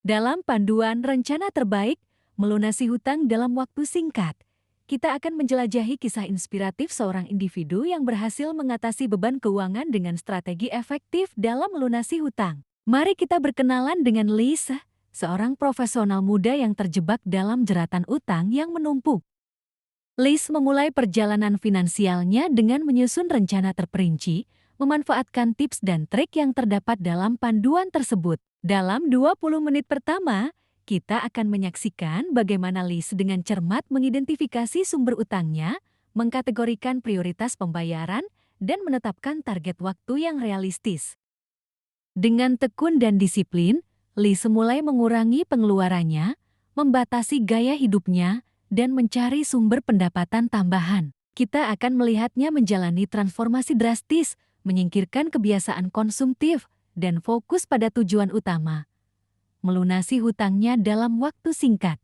Dalam panduan rencana terbaik, melunasi hutang dalam waktu singkat, kita akan menjelajahi kisah inspiratif seorang individu yang berhasil mengatasi beban keuangan dengan strategi efektif dalam melunasi hutang. Mari kita berkenalan dengan Lisa, seorang profesional muda yang terjebak dalam jeratan utang yang menumpuk. Liz memulai perjalanan finansialnya dengan menyusun rencana terperinci, memanfaatkan tips dan trik yang terdapat dalam panduan tersebut. Dalam 20 menit pertama, kita akan menyaksikan bagaimana Liz dengan cermat mengidentifikasi sumber utangnya, mengkategorikan prioritas pembayaran, dan menetapkan target waktu yang realistis. Dengan tekun dan disiplin, Liz mulai mengurangi pengeluarannya, membatasi gaya hidupnya, dan mencari sumber pendapatan tambahan. Kita akan melihatnya menjalani transformasi drastis, menyingkirkan kebiasaan konsumtif, dan fokus pada tujuan utama, melunasi hutangnya dalam waktu singkat.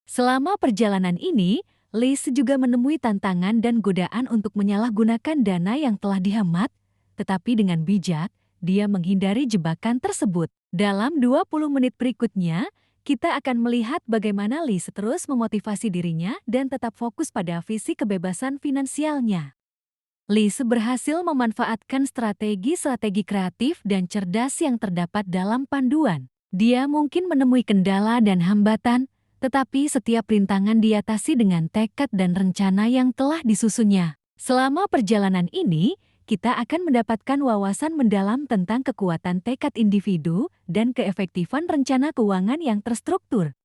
Selama perjalanan ini, Liz juga menemui tantangan dan godaan untuk menyalahgunakan dana yang telah dihemat, tetapi dengan bijak, dia menghindari jebakan tersebut. Dalam 20 menit berikutnya, kita akan melihat bagaimana Liz terus memotivasi dirinya dan tetap fokus pada visi kebebasan finansialnya. Liz berhasil memanfaatkan strategi-strategi kreatif dan cerdas yang terdapat dalam panduan. Dia mungkin menemui kendala dan hambatan, tetapi setiap rintangan diatasi dengan tekad dan rencana yang telah disusunnya. Selama perjalanan ini, kita akan mendapatkan wawasan mendalam tentang kekuatan tekad individu dan keefektifan rencana keuangan yang terstruktur.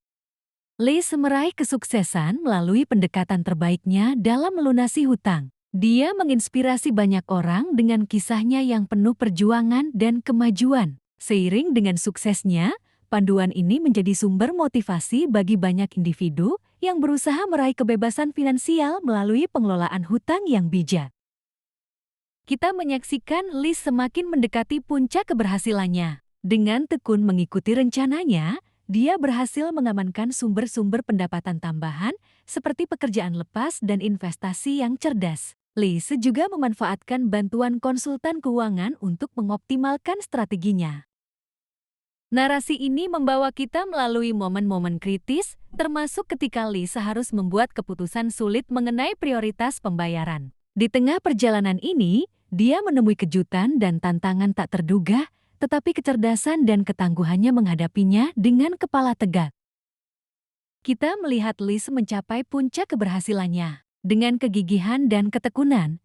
Liz meraih kesuksesan melalui pendekatan terbaiknya dalam melunasi hutang. Dia menginspirasi banyak orang dengan kisahnya yang penuh perjuangan dan kemajuan. Seiring dengan suksesnya, panduan ini menjadi sumber motivasi bagi banyak individu yang berusaha meraih kebebasan finansial melalui pengelolaan hutang yang bijak. Kita menyaksikan Liz semakin mendekati puncak keberhasilannya. Dengan tekun mengikuti rencananya, dia berhasil mengamankan sumber-sumber pendapatan tambahan seperti pekerjaan lepas dan investasi yang cerdas. Liz juga memanfaatkan bantuan konsultan keuangan untuk mengoptimalkan strateginya. Narasi ini membawa kita melalui momen-momen kritis, termasuk ketika Liz harus membuat keputusan sulit mengenai prioritas pembayaran. Di tengah perjalanan ini, dia menemui kejutan dan tantangan tak terduga, tetapi kecerdasan dan ketangguhannya menghadapinya dengan kepala tegak. Kita melihat Liz mencapai puncak keberhasilannya. Dengan kegigihan dan ketekunan,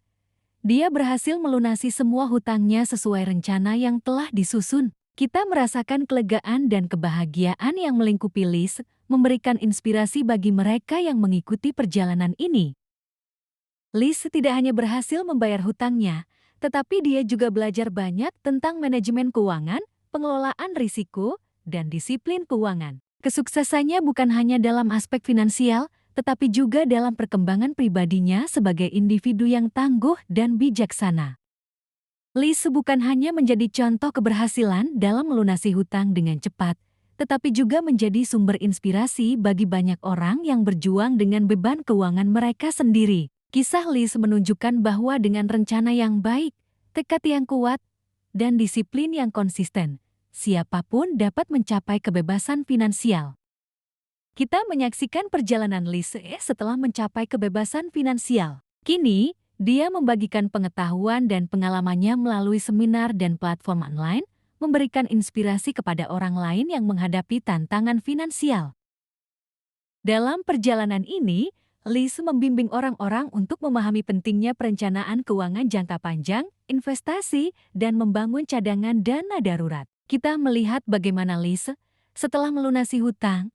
dia berhasil melunasi semua hutangnya sesuai rencana yang telah disusun. Kita merasakan kelegaan dan kebahagiaan yang melingkupi Liz, memberikan inspirasi bagi mereka yang mengikuti perjalanan ini. Liz tidak hanya berhasil membayar hutangnya, tetapi dia juga belajar banyak tentang manajemen keuangan, pengelolaan risiko, dan disiplin keuangan. Kesuksesannya bukan hanya dalam aspek finansial, tetapi juga dalam perkembangan pribadinya sebagai individu yang tangguh dan bijaksana. Liz bukan hanya menjadi contoh keberhasilan dalam melunasi hutang dengan cepat, tetapi juga menjadi sumber inspirasi bagi banyak orang yang berjuang dengan beban keuangan mereka sendiri. Kisah Liz menunjukkan bahwa dengan rencana yang baik, tekad yang kuat, dan disiplin yang konsisten, siapapun dapat mencapai kebebasan finansial. Kita menyaksikan perjalanan Liz setelah mencapai kebebasan finansial. Kini, dia membagikan pengetahuan dan pengalamannya melalui seminar dan platform online, memberikan inspirasi kepada orang lain yang menghadapi tantangan finansial. Dalam perjalanan ini, Liz membimbing orang-orang untuk memahami pentingnya perencanaan keuangan jangka panjang, investasi, dan membangun cadangan dana darurat. Kita melihat bagaimana Liz, setelah melunasi hutang,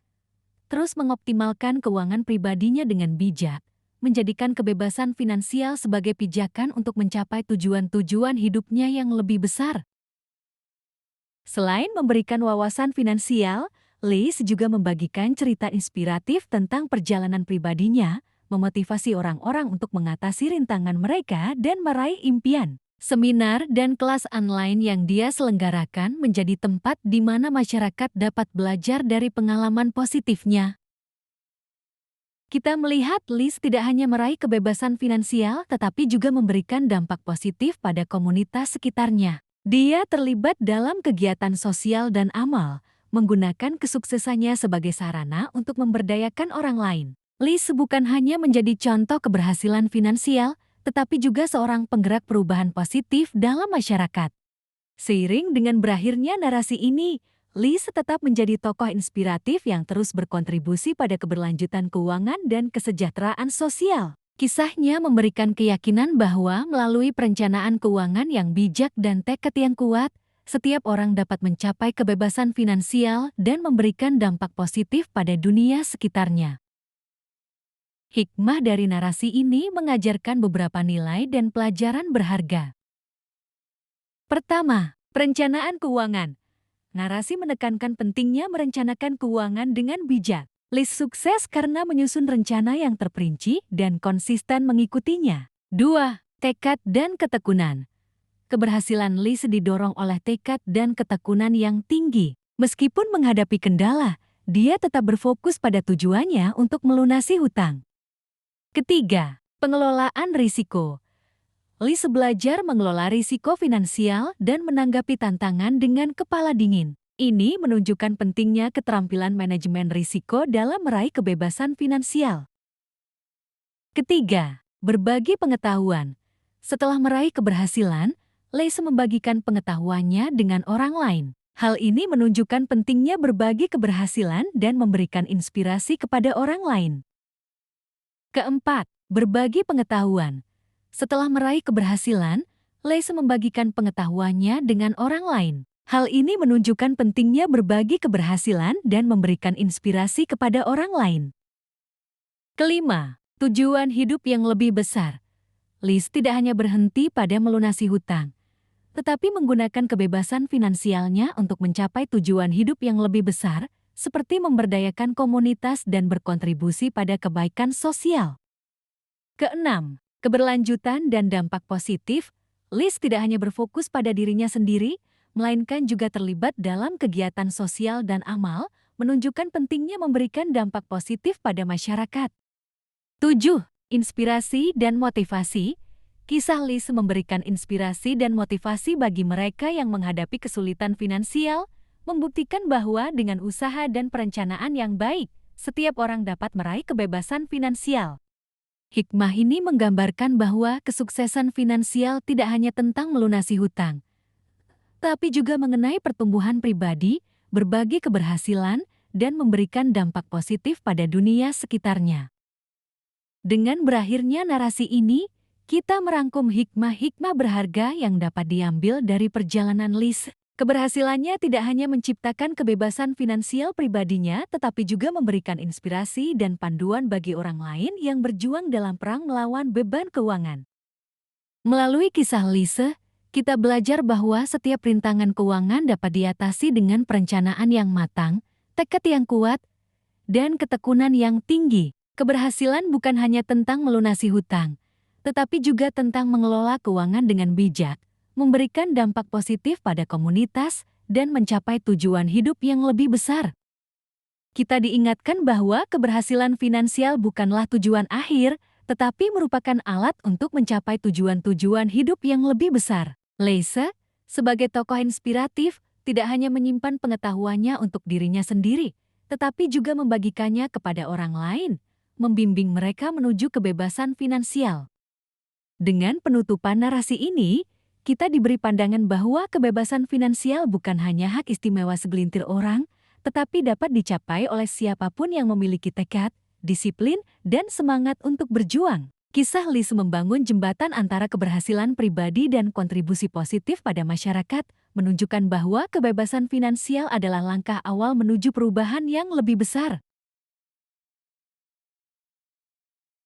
terus mengoptimalkan keuangan pribadinya dengan bijak, menjadikan kebebasan finansial sebagai pijakan untuk mencapai tujuan-tujuan hidupnya yang lebih besar. Selain memberikan wawasan finansial, Liz juga membagikan cerita inspiratif tentang perjalanan pribadinya, memotivasi orang-orang untuk mengatasi rintangan mereka dan meraih impian. Seminar dan kelas online yang dia selenggarakan menjadi tempat di mana masyarakat dapat belajar dari pengalaman positifnya. Kita melihat Liz tidak hanya meraih kebebasan finansial, tetapi juga memberikan dampak positif pada komunitas sekitarnya. Dia terlibat dalam kegiatan sosial dan amal, menggunakan kesuksesannya sebagai sarana untuk memberdayakan orang lain. Lise bukan hanya menjadi contoh keberhasilan finansial, tetapi juga seorang penggerak perubahan positif dalam masyarakat. Seiring dengan berakhirnya narasi ini, Lise tetap menjadi tokoh inspiratif yang terus berkontribusi pada keberlanjutan keuangan dan kesejahteraan sosial. Kisahnya memberikan keyakinan bahwa melalui perencanaan keuangan yang bijak dan tekad yang kuat, setiap orang dapat mencapai kebebasan finansial dan memberikan dampak positif pada dunia sekitarnya. Hikmah dari narasi ini mengajarkan beberapa nilai dan pelajaran berharga. Pertama, perencanaan keuangan. Narasi menekankan pentingnya merencanakan keuangan dengan bijak. Lise sukses karena menyusun rencana yang terperinci dan konsisten mengikutinya. 2. Tekad dan ketekunan. Keberhasilan Lise didorong oleh tekad dan ketekunan yang tinggi. Meskipun menghadapi kendala, dia tetap berfokus pada tujuannya untuk melunasi hutang. Ketiga, pengelolaan risiko. Lise belajar mengelola risiko finansial dan menanggapi tantangan dengan kepala dingin. Ini menunjukkan pentingnya keterampilan manajemen risiko dalam meraih kebebasan finansial. Ketiga, berbagi pengetahuan. Setelah meraih keberhasilan, Lise membagikan pengetahuannya dengan orang lain. Hal ini menunjukkan pentingnya berbagi keberhasilan dan memberikan inspirasi kepada orang lain. Keempat, berbagi pengetahuan. Setelah meraih keberhasilan, Lise membagikan pengetahuannya dengan orang lain. Hal ini menunjukkan pentingnya berbagi keberhasilan dan memberikan inspirasi kepada orang lain. Kelima, tujuan hidup yang lebih besar. Lise tidak hanya berhenti pada melunasi hutang, tetapi menggunakan kebebasan finansialnya untuk mencapai tujuan hidup yang lebih besar, seperti memberdayakan komunitas dan berkontribusi pada kebaikan sosial. Keenam, keberlanjutan dan dampak positif. Lise tidak hanya berfokus pada dirinya sendiri, melainkan juga terlibat dalam kegiatan sosial dan amal, menunjukkan pentingnya memberikan dampak positif pada masyarakat. 7. Inspirasi dan motivasi. Kisah Lise memberikan inspirasi dan motivasi bagi mereka yang menghadapi kesulitan finansial, membuktikan bahwa dengan usaha dan perencanaan yang baik, setiap orang dapat meraih kebebasan finansial. Hikmah ini menggambarkan bahwa kesuksesan finansial tidak hanya tentang melunasi hutang, tapi juga mengenai pertumbuhan pribadi, berbagi keberhasilan, dan memberikan dampak positif pada dunia sekitarnya. Dengan berakhirnya narasi ini, kita merangkum hikmah-hikmah berharga yang dapat diambil dari perjalanan Lise. Keberhasilannya tidak hanya menciptakan kebebasan finansial pribadinya, tetapi juga memberikan inspirasi dan panduan bagi orang lain yang berjuang dalam perang melawan beban keuangan. Melalui kisah Lise, kita belajar bahwa setiap rintangan keuangan dapat diatasi dengan perencanaan yang matang, tekad yang kuat, dan ketekunan yang tinggi. Keberhasilan bukan hanya tentang melunasi hutang, tetapi juga tentang mengelola keuangan dengan bijak, memberikan dampak positif pada komunitas, dan mencapai tujuan hidup yang lebih besar. Kita diingatkan bahwa keberhasilan finansial bukanlah tujuan akhir, tetapi merupakan alat untuk mencapai tujuan-tujuan hidup yang lebih besar. Lise, sebagai tokoh inspiratif, tidak hanya menyimpan pengetahuannya untuk dirinya sendiri, tetapi juga membagikannya kepada orang lain, membimbing mereka menuju kebebasan finansial. Dengan penutupan narasi ini, kita diberi pandangan bahwa kebebasan finansial bukan hanya hak istimewa segelintir orang, tetapi dapat dicapai oleh siapapun yang memiliki tekad, disiplin, dan semangat untuk berjuang. Kisah Lise membangun jembatan antara keberhasilan pribadi dan kontribusi positif pada masyarakat, menunjukkan bahwa kebebasan finansial adalah langkah awal menuju perubahan yang lebih besar.